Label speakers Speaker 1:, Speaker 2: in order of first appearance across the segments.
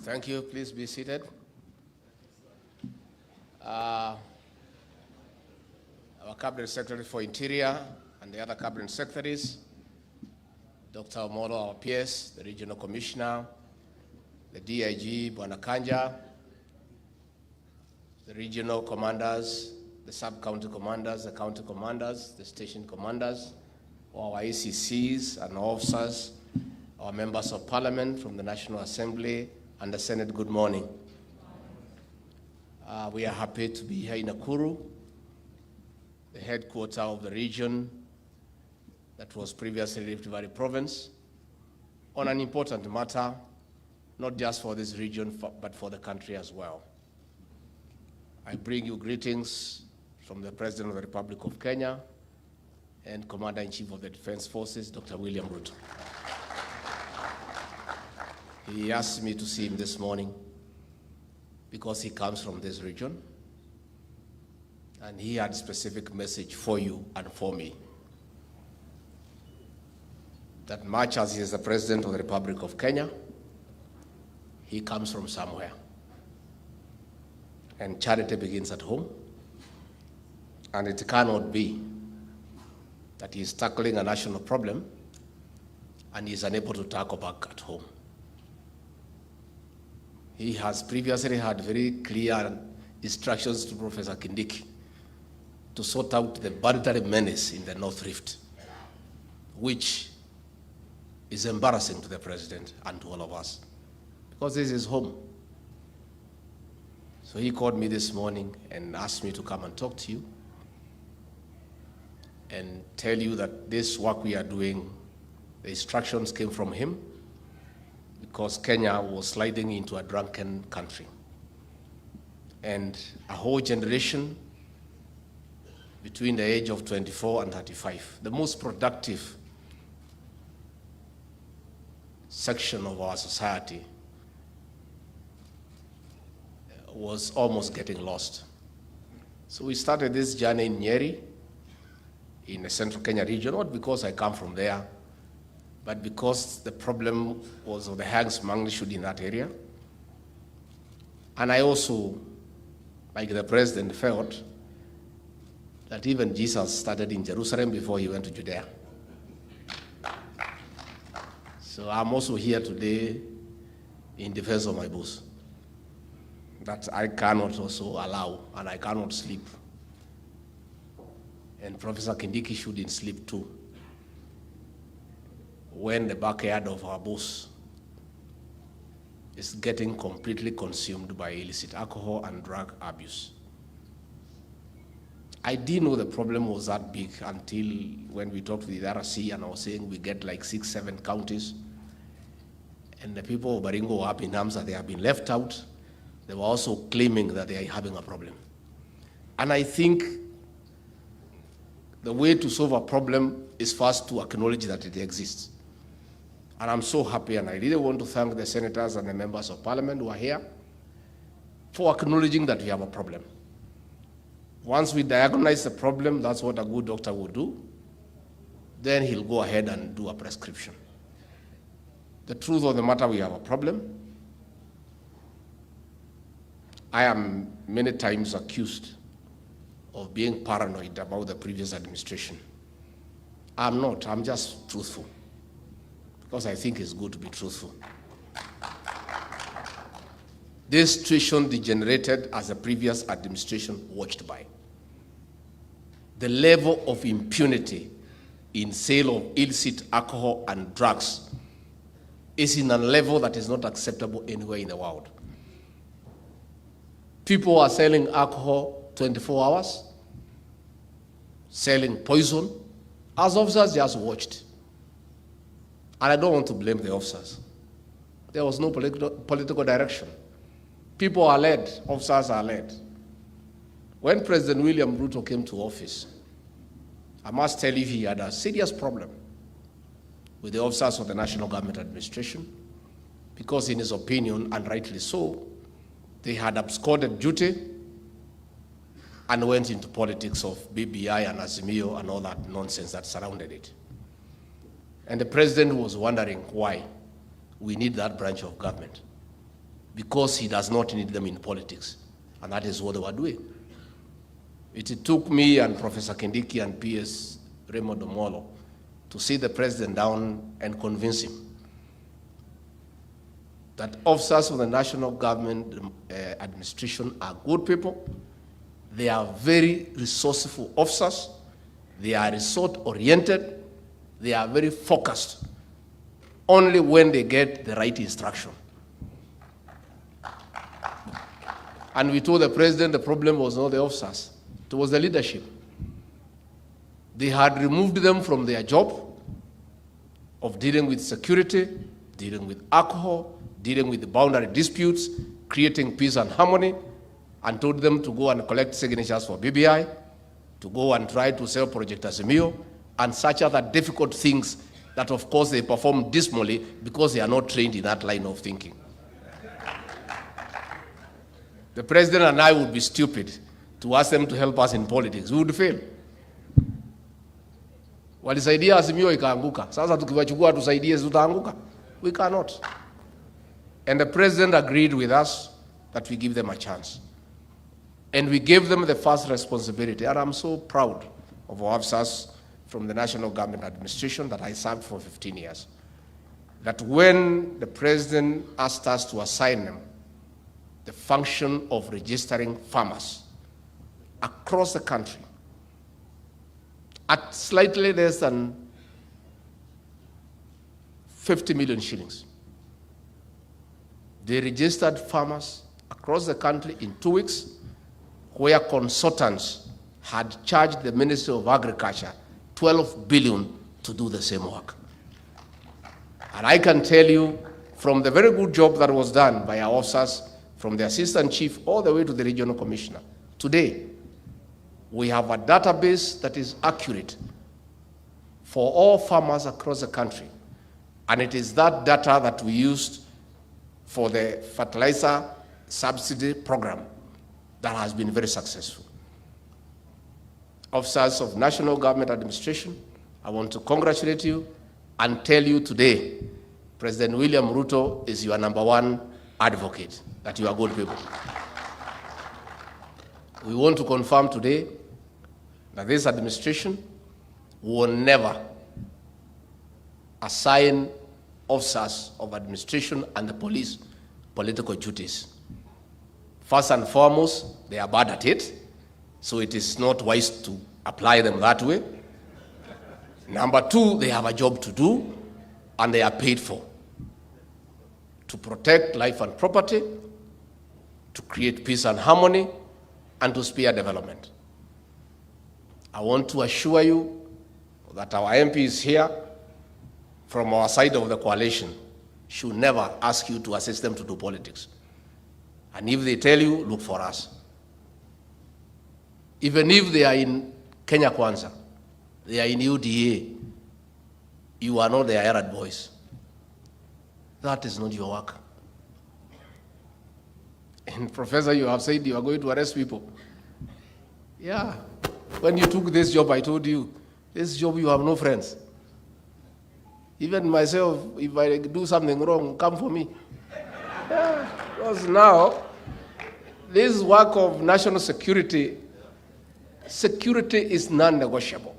Speaker 1: Thank you. Please be seated. Our Cabinet Secretary for Interior and the other Cabinet Secretaries, Dr. Omolo, our PS, the Regional Commissioner, the DIG, Bwana Kanja, the regional commanders, the sub-county commanders, the county commanders, the station commanders, our ACCs and officers, our members of parliament from the National Assembly and the Senate, good morning. We are happy to be here in Nakuru, the headquarters of the region that was previously Rift Valley Province, on an important matter, not just for this region, but for the country as well. I bring you greetings from the President of the Republic of Kenya and Commander-in-Chief of the Defense Forces, Dr. William Ruto. He asked me to see him this morning because he comes from this region, and he had a specific message for you and for me. That much as he is the President of the Republic of Kenya, he comes from somewhere. And charity begins at home. And it cannot be that he is tackling a national problem and he is unable to tackle back at home. He has previously had very clear instructions to Professor Kindiki to sort out the banditry menace in the North Rift, which is embarrassing to the President and to all of us, because this is home. So he called me this morning and asked me to come and talk to you and tell you that this work we are doing, the instructions came from him because Kenya was sliding into a drunken country. And a whole generation between the age of 24 and 35, the most productive section of our society, was almost getting lost. So we started this journey in Nyeri, in the central Kenya region, not because I come from there, but because the problem was of the highest magnitude in that area. And I also, like the President, felt that even Jesus started in Jerusalem before he went to Judea. So I'm also here today in defense of my boss, that I cannot also allow, and I cannot sleep. And Professor Kindiki shouldn't sleep too, when the backyard of our boss is getting completely consumed by illicit alcohol and drug abuse. I didn't know the problem was that big until when we talked with the RC, and I was saying we get like 6, 7 counties, and the people of Baringo up in arms that they have been left out. They were also claiming that they are having a problem. And I think the way to solve a problem is first to acknowledge that it exists. And I'm so happy, and I really want to thank the senators and the members of parliament who are here for acknowledging that we have a problem. Once we diagnose the problem, that's what a good doctor will do, then he'll go ahead and do a prescription. The truth of the matter, we have a problem. I am many times accused of being paranoid about the previous administration. I'm not, I'm just truthful, because I think it's good to be truthful. This situation degenerated as the previous administration watched by. The level of impunity in sale of illicit alcohol and drugs is in a level that is not acceptable anywhere in the world. People are selling alcohol 24 hours, selling poison. As officers just watched. And I don't want to blame the officers. There was no political direction. People are led, officers are led. When President William Ruto came to office, I must tell you he had a serious problem with the officers of the National Government Administration, because in his opinion, and rightly so, they had absconded duty and went into politics of BBI and Azimio and all that nonsense that surrounded it. And the president was wondering why we need that branch of government. because he does not need them in politics. And that is what they were doing. It took me and Professor Kindiki and PS Raymond Omolo to sit the president down and convince him that officers of the national government administration are good people. They are very resourceful officers. They are result-oriented. They are very focused only when they get the right instruction. And we told the president the problem was not the officers, it was the leadership. They had removed them from their job of dealing with security, dealing with alcohol, dealing with the boundary disputes, creating peace and harmony, and told them to go and collect signatures for BBI, to go and try to sell Project Azimio, and such other difficult things that, of course, they perform dismally because they are not trained in that line of thinking. The president and I would be stupid to ask them to help us in politics. We would fail. Walisaidia Azimio ikaanguka. Sasa tukiwachukua tusaidie tutaanguka. We cannot. And the president agreed with us that we give them a chance. And we gave them the first responsibility. And I'm so proud of our officers from the National Government Administration that I served for 15 years. That when the president asked us to assign them the function of registering farmers across the country at slightly less than 50 million shillings. They registered farmers across the country in 2 weeks, where consultants had charged the Ministry of Agriculture 12 billion to do the same work. And I can tell you, from the very good job that was done by our officers, from the assistant chief all the way to the regional commissioner, today we have a database that is accurate for all farmers across the country. And it is that data that we used for the fertilizer subsidy program that has been very successful. Officers of National Government Administration, I want to congratulate you and tell you today, President William Ruto is your #1 advocate, that you are good people. We want to confirm today that this administration will never assign officers of administration and the police political duties. First and foremost, they are bad at it, so it is not wise to apply them that way. Number two, they have a job to do, and they are paid for to protect life and property, to create peace and harmony, and to spur development. I want to assure you that our MPs here from our side of the coalition should never ask you to assist them to do politics. And if they tell you, look for us. Even if they are in Kenya Kwanza, they are in UDA, you are not their errand boys. That is not your work. And Professor, you have said you are going to arrest people. Yeah. When you took this job, I told you, this job you have no friends. Even myself, if I do something wrong, come for me. Yeah. Because now, this work of national security, security is non-negotiable.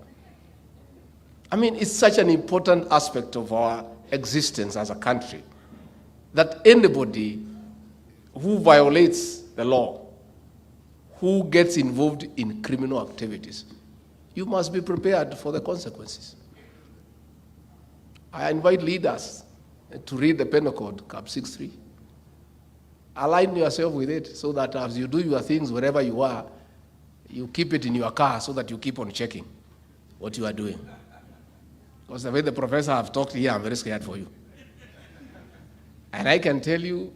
Speaker 1: I mean, it's such an important aspect of our existence as a country that anybody who violates the law, who gets involved in criminal activities, you must be prepared for the consequences. I invite leaders to read the Penal Code, Cap 6.3. Align yourself with it so that as you do your things wherever you are, you keep it in your car so that you keep on checking what you are doing. Because the way the professor have talked here, I'm very scared for you. And I can tell you,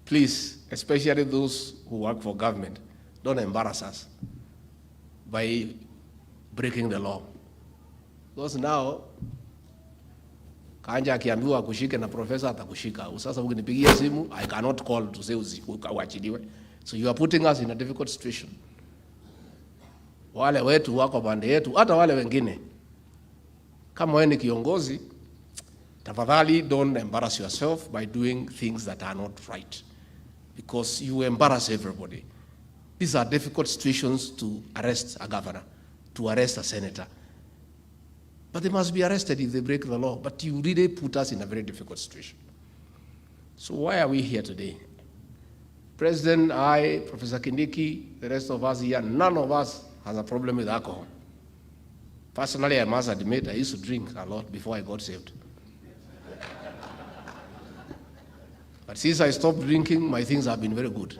Speaker 1: please, especially those who work for government, don't embarrass us by breaking the law. Because now, Kanja akiambiwa kushike na professor atakushika. Sasa ukinipigia simu, I cannot call to say uachiliwe. So you are putting us in a difficult situation. Wale wetu wako bande yetu, hata wale wengine. Kama wewe ni kiongozi, Tafadhali, don't embarrass yourself by doing things that are not right, because you embarrass everybody. These are difficult situations to arrest a governor, to arrest a senator. But they must be arrested if they break the law. But you really put us in a very difficult situation. So why are we here today? President, I, Professor Kindiki, the rest of us here, none of us has a problem with alcohol. Personally, I must admit, I used to drink a lot before I got saved. But since I stopped drinking, my things have been very good.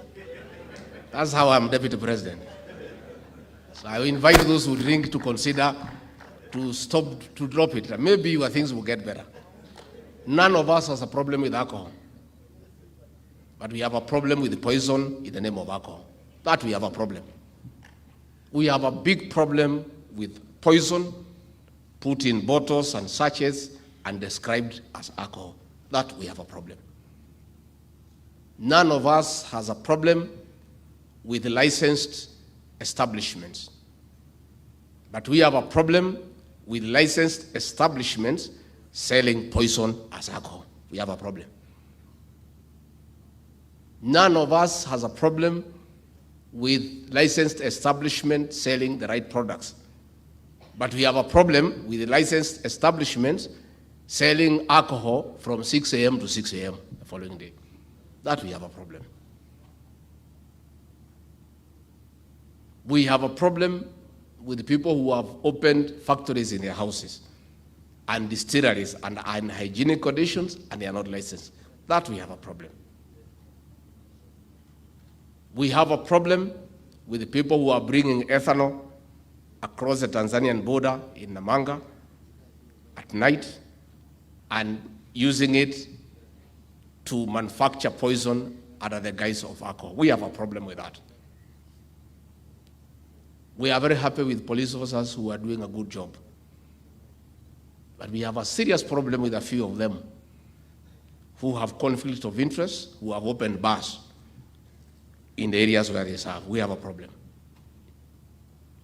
Speaker 1: That's how I'm deputy president. So I invite those who drink to consider to stop, to drop it. Maybe your things will get better. None of us has a problem with alcohol. But we have a problem with the poison in the name of alcohol. That we have a problem. We have a big problem with poison put in bottles and sachets and described as alcohol. That we have a problem. None of us has a problem with licensed establishments. But we have a problem with licensed establishments selling poison as alcohol. We have a problem. None of us has a problem with licensed establishments selling the right products. But we have a problem with the licensed establishments selling alcohol from 6 a.m. to 6 a.m. the following day. That we have a problem. We have a problem with the people who have opened factories in their houses and distilleries and are in hygienic conditions and they are not licensed. That we have a problem. We have a problem with the people who are bringing ethanol across the Tanzanian border in Namanga at night and using it to manufacture poison under the guise of alcohol. We have a problem with that. We are very happy with police officers who are doing a good job. But we have a serious problem with a few of them who have conflict of interest, who have opened bars in the areas where they serve. We have a problem.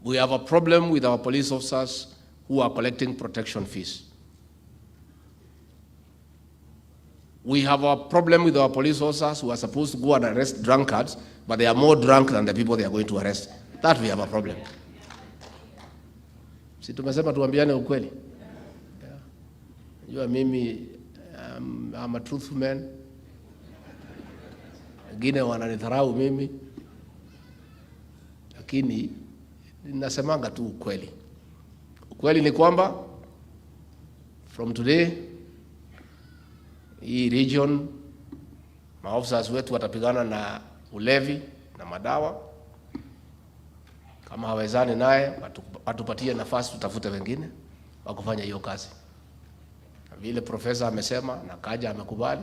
Speaker 1: We have a problem with our police officers who are collecting protection fees. We have a problem with our police officers who are supposed to go and arrest drunkards, but they are more drunk than the people they are going to arrest. That we have a problem. Si tumesema tuambiane ukweli. You are mimi, I'm a truthful man. Wengine wananidharau mimi, lakini ninasemanga tu ukweli. Ukweli ni kwamba from today hii region maofficers wetu watapigana na ulevi na madawa. Kama hawezani naye watupatie nafasi, tutafute wengine wa kufanya hiyo kazi. Vile profesa amesema na kaja amekubali,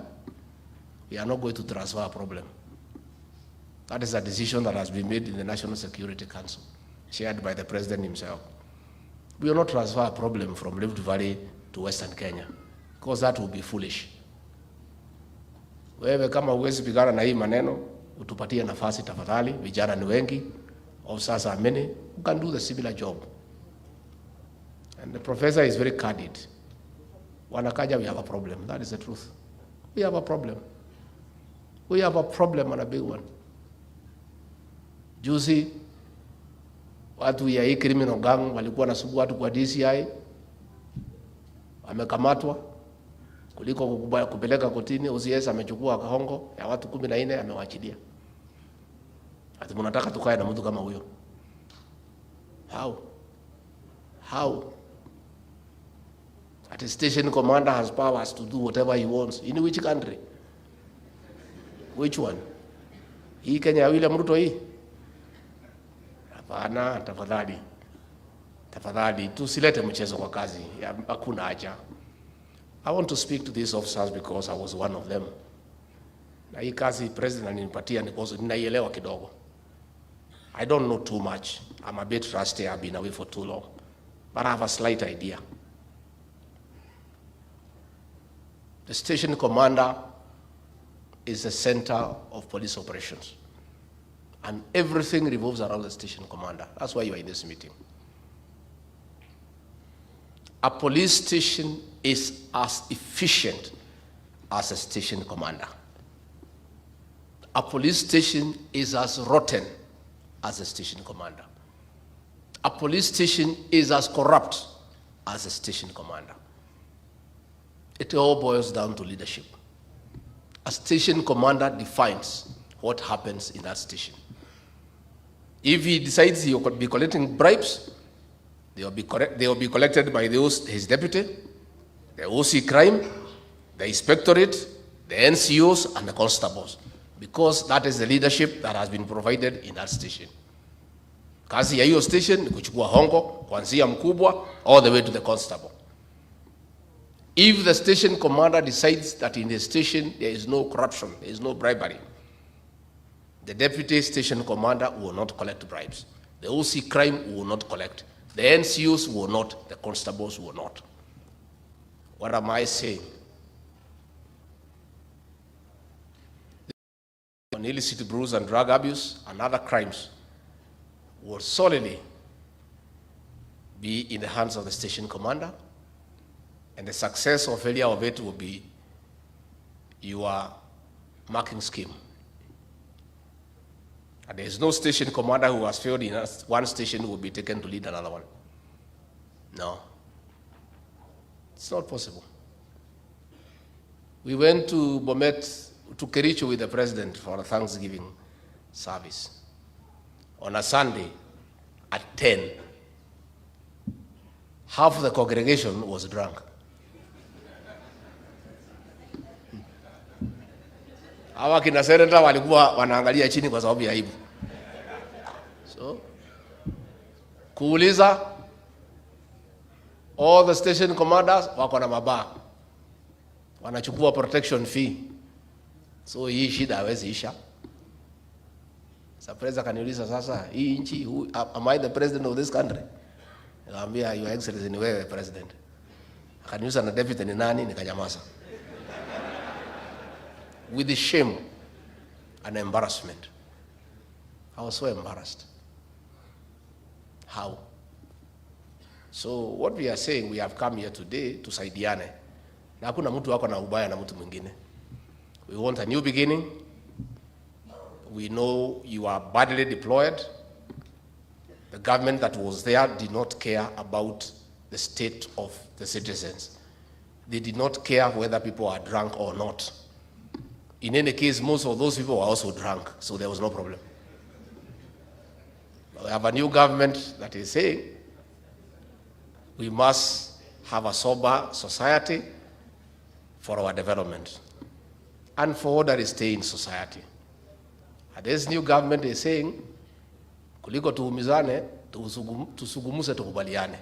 Speaker 1: we are not going to transfer a problem. That is a decision that has been made in the National Security Council, shared by the president himself. We will not transfer a problem from Rift Valley to Western Kenya, because that would be foolish. Wewe kama huwezi pigana na hii maneno, utupatie nafasi tafadhali, vijana ni wengi, officers are many, who can do the similar job. And the professor is very candid. Wanakaja, we have a problem. That is the truth. We have a problem. We have a problem and a big one. Juzi, watu ya hii criminal gang walikuwa nasumbua watu kwa DCI, wamekamatwa, kuliko kupeleka kotini. OCS amechukua hongo ya watu 14 amewaachilia. Ati mnataka tukae na mtu kama huyo? How? At a station commander has powers to do whatever he wants. In which country? Which one? Hii Kenya ya William Ruto hii? Hapana, tafadhali tusilete mchezo kwa kazi. Hakuna haja. I want to speak to these officers because I was one of them. Na hii kazi president ananipatia because ninaielewa kidogo. I don't know too much. I'm a bit rusty. I've been away for too long. But I have a slight idea. The station commander is the center of police operations. And everything revolves around the station commander. That's why you are in this meeting. A police station is as efficient as a station commander. A police station is as rotten as a station commander. A police station is as corrupt as a station commander. It all boils down to leadership. A station commander defines what happens in that station. If he decides he will be collecting bribes, they will be collected by his deputy, the OC crime, the inspectorate, the NCOs, and the constables, because that is the leadership that has been provided in that station. Kazi ya hiyo station ni kuchukua hongo kuanzia mkubwa all the way to the constable. If the station commander decides that in the station there is no corruption, there is no bribery, the deputy station commander will not collect bribes. The OC crime will not collect. The NCOs will not. The constables will not. What am I saying? On illicit brews and drug abuse and other crimes will solely be in the hands of the station commander, and the success or failure of it will be your marking scheme. And there is no station commander who has failed in one station who will be taken to lead another one. No. It's not possible. We went to Bomet, to Kericho with the president for a Thanksgiving service. On a Sunday at 10, half the congregation was drunk. Hawa kina seneta walikuwa wanaangalia chini kwa sababu ya aibu. So, kuuliza, all the station commanders wako na mabaa, wanachukua protection fee. So hii shida hawezi isha. Sasa president kaniuliza, sasa hii nchi, am I the president of this country? Nikamwambia, your excellency, ni wewe president. Akaniuliza na deputy ni nani? Nikanyamaza. With the shame and embarrassment. I was so embarrassed. How? So what we are saying, we have come here today to saidiane. Na hakuna mtu wako na ubaya na mtu mwingine. We want a new beginning. We know you are badly deployed. The government that was there did not care about the state of the citizens. They did not care whether people are drunk or not. In any case, most of those people were also drunk, so there was no problem. We have a new government that is saying we must have a sober society for our development and for all that is staying in society. And this new government is saying, kuliko tuumizane, tusugumuse tukubaliane.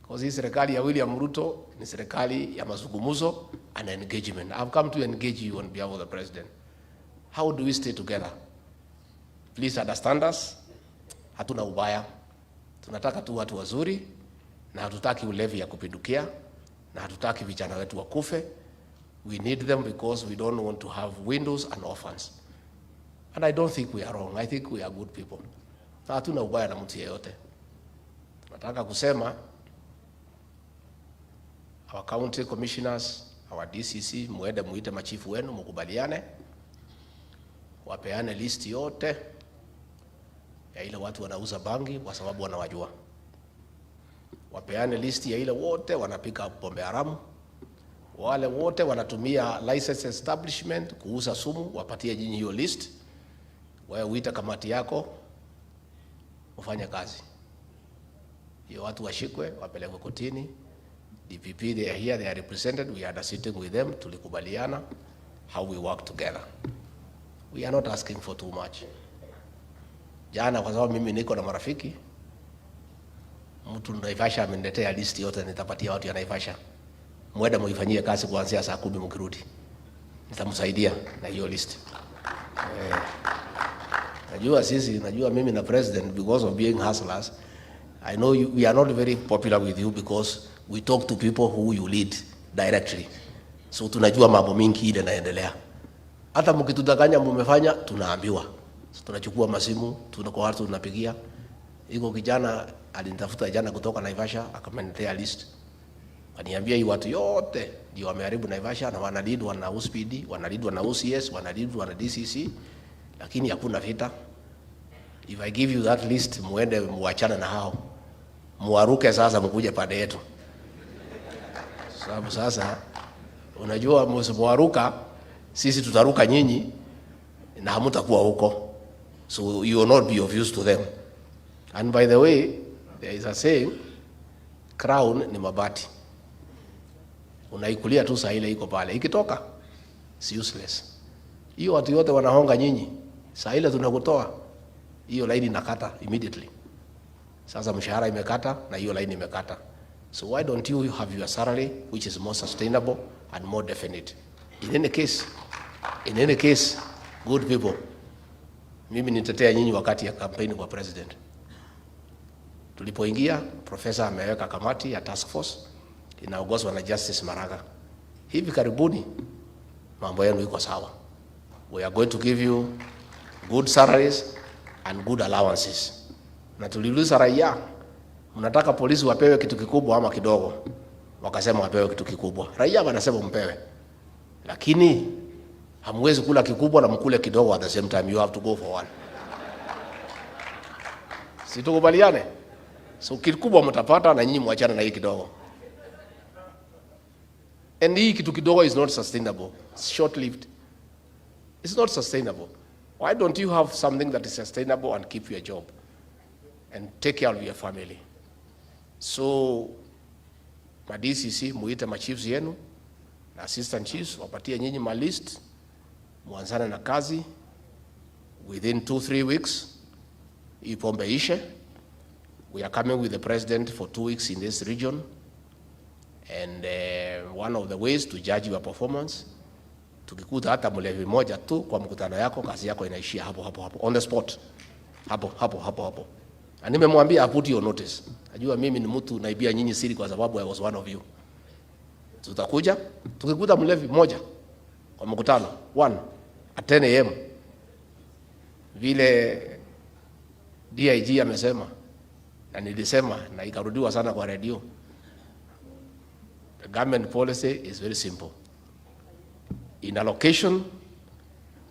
Speaker 1: Because hii serikali ya William Ruto ni serikali ya mazungumzo and engagement. I've come to engage you on behalf of the president. How do we stay together? Please understand us. Hatuna ubaya. Tunataka tu watu wazuri, na hatutaki ulevi ya kupindukia, na hatutaki vijana wetu wakufe. We need them because we don't want to have widows and orphans. And I don't think we are wrong. I think we are good people. Na hatuna ubaya na mtu yeyote. Tunataka kusema our county commissioners, our DCC, muende muite machifu wenu, mukubaliane, wapeane list yote ya ile watu wanauza bangi kwa sababu wanawajua. Wapeane list ya ile wote wanapika pombe haramu. Wale wote wanatumia license establishment kuuza sumu, wapatie jinyi hiyo list. Wewe uita kamati yako, ufanye kazi. Hiyo watu washikwe, wapelekwe kotini. DPP, they are here, they are represented. We had a sitting with them, tulikubaliana how we work together. We are not asking for too much. Jana kwa sababu mimi niko na marafiki, mtu Naivasha ameniletea list yote, nitapatia watu ya Naivasha. Mwenda muifanyie kazi kuanzia saa 10 mkirudi. Nitamsaidia na hiyo list. Najua mimi na president, because of being hustlers, I know we are not very popular with you because we talk to people who you lead directly. So tunajua mambo mingi ile naendelea. Hata mkitudanganya mmefanya, tunaambiwa. So tunachukua masimu, tunakuwa watu tunapigia. Iko kijana alinitafuta jana kutoka Naivasha, akameniletea list. Kaniambia hii watu yote ndio wameharibu Naivasha na wanalidwa na USPD, wanalidwa na OCS, wanalidwa na DCC, lakini hakuna vita. If I give you that list, muende muachane na hao. Muaruke sasa mkuje pande yetu. Sababu sasa unajua msipoaruka sisi tutaruka nyinyi na hamtakuwa huko. So you will not be of use to them. And by the way, there is a saying, crown ni mabati. Unaikulia tu saa ile iko pale. Ikitoka si useless. Hiyo watu wote wanahonga nyinyi. Saa ile tunakutoa hiyo line inakata immediately. Sasa mshahara imekata na hiyo line imekata. So why don't you have your salary which is more sustainable and more definite? In any case, good people, mimi nitetea nyinyi wakati ya campaign kwa president. Tulipoingia, profesa ameweka kamati ya task force inaongozwa na Justice Maraga. Hivi karibuni mambo yenu iko sawa. We are going to give you good salaries and good allowances. Na tuliuliza raia, mnataka polisi wapewe kitu kikubwa ama kidogo? Wakasema wapewe kitu kikubwa. Raia wanasema mpewe. Lakini hamwezi kula kikubwa na mkule kidogo at the same time. You have to go for one. Si tukubaliane? So kikubwa mtapata na nyinyi muachane na hii kidogo. And hii kitu kidogo is not sustainable. It's short-lived. It's not sustainable. Why don't you have something that is sustainable and keep your job and take care of your family? So ma DCC muite ma chiefs yenu na assistant chiefs wapatie nyinyi ma list, muanzane na kazi within 2-3 weeks. Ipombe ishe. We are coming with the president for 2 weeks in this region, and one of the ways to judge your performance, tukikuta hata mlevi moja tu kwa mkutano yako, kazi yako inaishia hapo on the spot, hapo. Na nimemwambia put your notice. Najua mimi ni mtu naibia nyinyi siri kwa sababu I was one of you. Tutakuja tukikuta mlevi moja kwa mkutano 1 at 10 AM vile DIG amesema na nilisema na ikarudiwa sana kwa radio. The government policy is very simple. In allocation,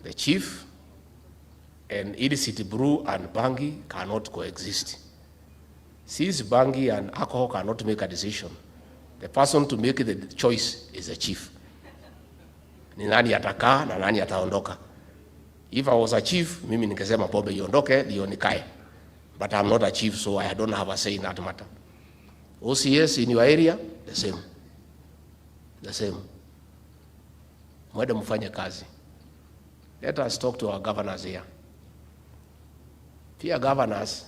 Speaker 1: the chief and illicit brew and bangi cannot coexist. Since bangi and alcohol cannot make a decision, the person to make the choice is the chief. Ni nani atakaa na nani ataondoka. If I was a chief, mimi ningesema pombe iondoke ndio nikae. But I'm not a chief, so I don't have a say in that matter. OCS in your area, the same. Mwede mfanye kazi. Let us talk to our governors here. Pia governors,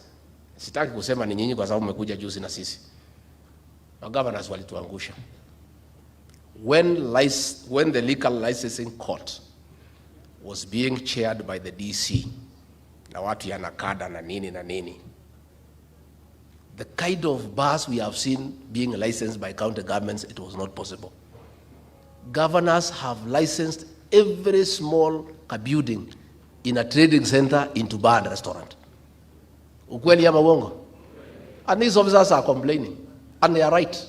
Speaker 1: sitaki kusema ni nyinyi kwa sababu mmekuja juzi na sisi. Our governors walituangusha. When the Liquor Licensing Court was being chaired by the DC, na watu ya nakada na nini, the kind of bars we have seen being licensed by county governments, it was not possible. Governors have licensed every small building in a trading center into bar and restaurant. Ukweli ama uongo? And these officers are complaining, and they are right.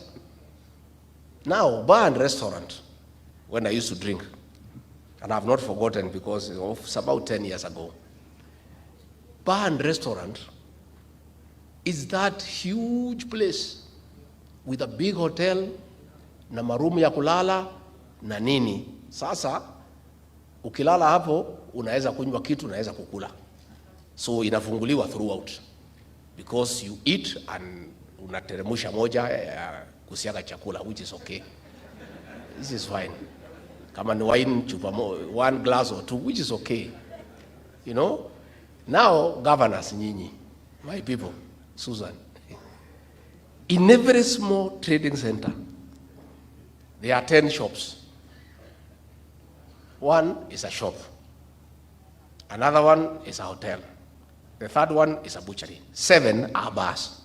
Speaker 1: Now, bar and restaurant, when I used to drink, and I have not forgotten because it's about 10 years ago, bar and restaurant is that huge place with a big hotel na marumu ya kulala na nini. Sasa ukilala hapo unaweza kunywa kitu, unaweza kukula. So inafunguliwa throughout because you eat and unateremusha moja kusiaga chakula, which is okay. This is fine. Kama ni wine chupa 1 glass or 2, which is okay. You know? Now, governors nyinyi, my people, Susan, in every small trading center, there are 10 shops. One is a shop. Another one is a hotel. The third one is a butchery. 7 are bars.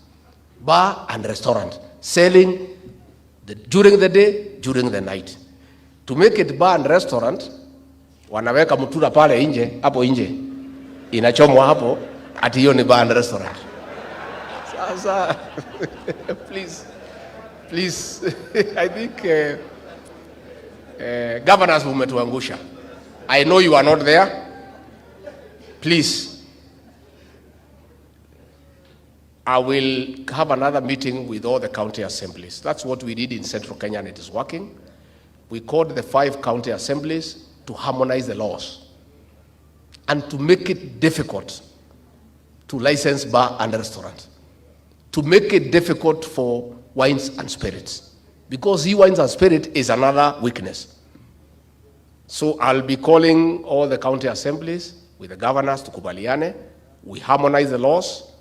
Speaker 1: Bar and restaurant. Selling during the day, during the night. To make it bar and restaurant, wanaweka mtura pale nje, hapo nje. Inachomwa hapo, ati hiyo ni bar and restaurant. Sasa, please. Please, I think governors mumetuangusha. I know you are not there. Please, I will have another meeting with all the county assemblies. That's what we did in Central Kenya, and it is working. We called the 5 county assemblies to harmonize the laws and to make it difficult to license bar and restaurant, to make it difficult for wines and spirits, because wines and spirit is another weakness. So I'll be calling all the county assemblies with the governors to kubaliane, we harmonize the laws,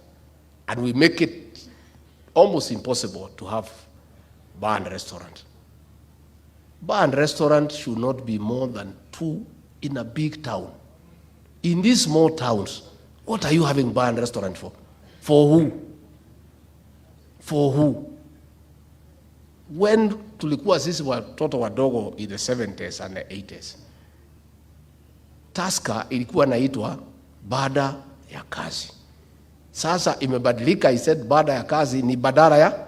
Speaker 1: and we make it almost impossible to have bar and restaurant. Bar and restaurant should not be more than 2 in a big town. In these small towns, what are you having bar and restaurant for? For who? For who? When tulikuwa sisi watoto wadogo in the 70s and the 80s, Taska ilikuwa naitwa baada ya kazi. Sasa imebadilika, I said baada ya kazi ni badala ya.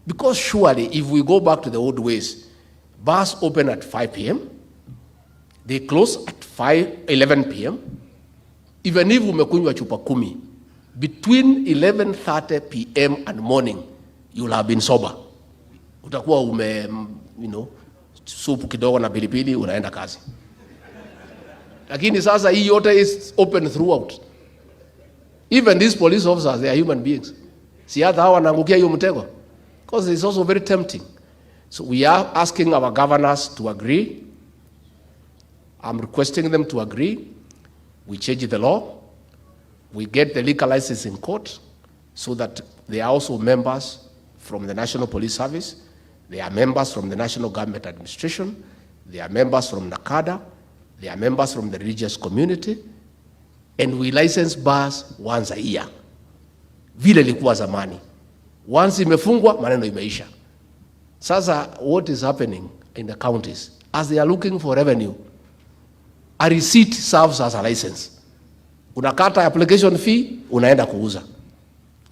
Speaker 1: Because surely if we go back to the old ways, bars open at 5 p.m. They close at 11 p.m. Even if umekunywa chupa 10, between 11:30 p.m. and morning, you'll have been sober. Utakuwa supu kidogo na pilipili unaenda kazi. Lakini sasa hii yote is open throughout. Even these police officers, they are human beings. Si hata hawa wanaangukia hiyo mtego. Because it's also very tempting. So we are asking our governors to agree. I'm requesting them to agree. We change the law. We get the liquor license in court so that they are also members from the National Police Service. They are members from the National Government Administration. They are members from NACADA. They are members from the religious community. And we license bars once a year. Vile ilikuwa zamani. Once imefungwa, maneno imeisha. Sasa, what is happening in the counties? As they are looking for revenue, a receipt serves as a license. Unakata application fee, unaenda kuuza.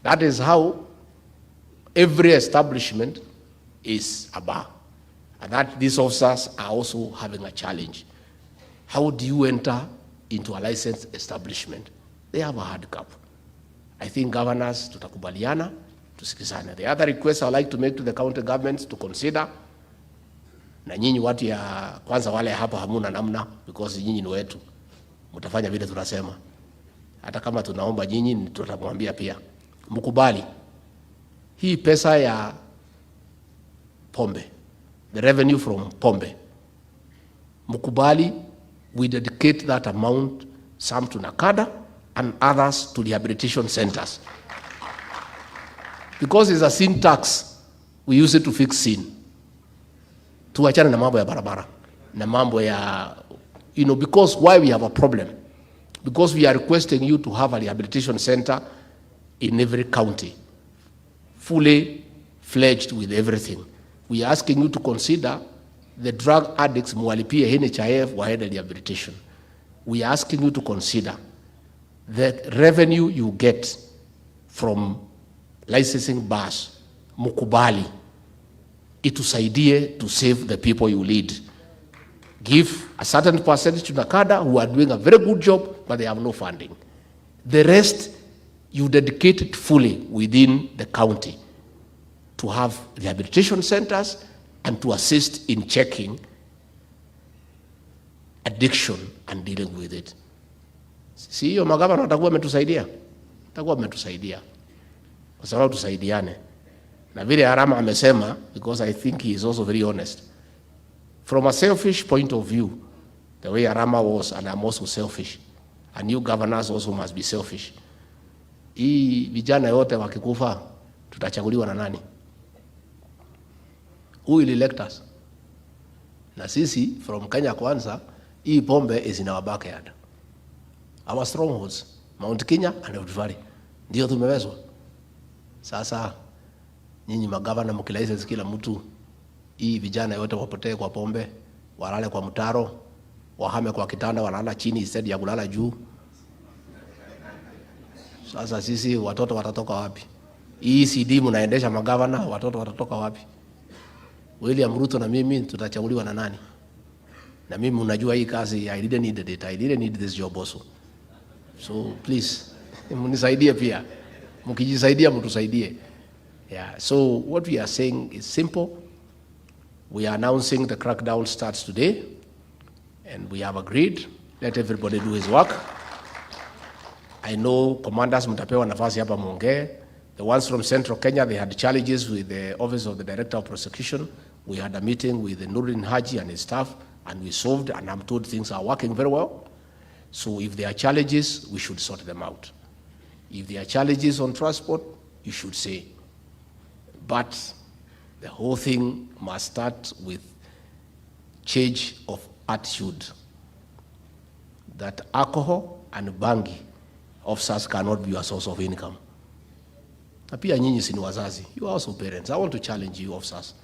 Speaker 1: That is how every establishment is a bar. And that these officers are also having a challenge. How do you enter into a licensed establishment? They have a handicap. I think governors tutakubaliana, tusikizane. The other request I would like to make to the county governments to consider, na nyinyi watu ya kwanza wale hapa hamuna namna, because nyinyi ni wetu, mtafanya vile tunasema. Hata kama tunaomba nyinyi, tutamwambia pia. Mkubali, hii pesa ya pombe, the revenue from pombe, mkubali, we dedicate that amount, some to NACADA and others to rehabilitation centers. Because it's a sin tax, we use it to fix sin. Tuachane na mambo ya barabara, na mambo ya, because why we have a problem? Because we are requesting you to have a rehabilitation center in every county, fully fledged with everything. We are asking you to consider the drug addicts muwalipie NHIF waende rehabilitation. We are asking you to consider the revenue you get from licensing bars, mukubali, itusaidie to save the people you lead. Give a certain percentage to NACADA, who are doing a very good job, but they have no funding. The rest, you dedicate it fully within the county to have rehabilitation centers and to assist in checking addiction and dealing with it. Si hiyo magavana watakuwa wametusaidia? Watakuwa wametusaidia. Kwa sababu tusaidiane. Na vile Harama amesema, because I think he is also very honest. From a selfish point of view, the way Harama was, and I'm also selfish, and you governors also must be selfish. Hii vijana yote wakikufa, tutachaguliwa na nani? Who will elect us? Na sisi, from Kenya Kwanza, hii pombe is in our backyard. Our strongholds, Mount Kenya and Rift Valley. Ndio tumewezwa. Sasa, nyinyi magavana mkilicense kila mtu, hii vijana yote wapotee kwa pombe, walale kwa mtaro, wahame kwa kitanda, walala chini instead ya kulala juu. Sasa sisi watoto watatoka wapi? ECD mnaendesha magavana, watoto watatoka wapi? William Ruto na mimi tutachaguliwa na nani? Na mimi unajua hii kazi, I didn't need it. I didn't need this job also. So please, mnisaidie pia. Mkijisaidia mtusaidie. Yeah. So what we are saying is simple. We are announcing the crackdown starts today, and we have agreed. Let everybody do his work. I know commanders mtapewa nafasi hapa muongee. The ones from Central Kenya, they had challenges with the Office of the Director of Prosecution. We had a meeting with Nurin Haji and his staff, and we solved, and I'm told things are working very well. So if there are challenges, we should sort them out. If there are challenges on transport, you should say. But the whole thing must start with change of attitude. That alcohol and bangi officers cannot be a source of income. Na pia nyinyi si ni wazazi. You are also parents. I want to challenge you officers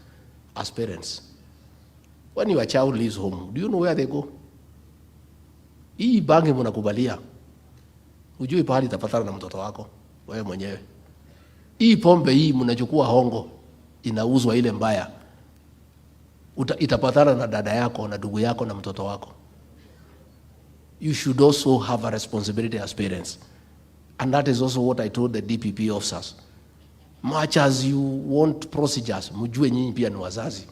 Speaker 1: as parents. When your child leaves home, do you know where they go? Hii bangi mnakubalia. Hujui pahali itapatana na mtoto wako wewe mwenyewe. Hii pombe hii mnachukua hongo, inauzwa ile mbaya. Itapatana na dada yako na ndugu yako na mtoto wako. You should also have a responsibility as parents. And that is also what I told the DPP officers. Much as you want procedures, mjue nyinyi pia ni wazazi.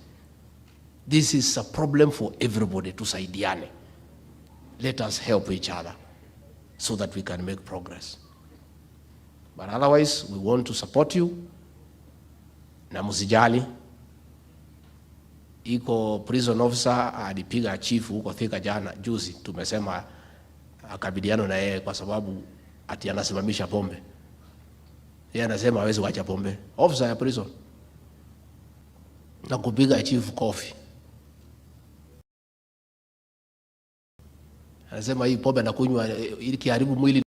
Speaker 1: This is a problem for everybody, tusaidiane. Let us help each other so that we can make progress. But otherwise, we want to support you. Na msijali. Iko prison officer alipiga chief huko Thika jana juzi, tumesema akabidiano na yeye kwa sababu ati anasimamisha pombe. Yeye anasema hawezi kuacha pombe. Officer ya prison na kupiga chief coffee. Anasema hii pombe na kunywa ili kiharibu mwili.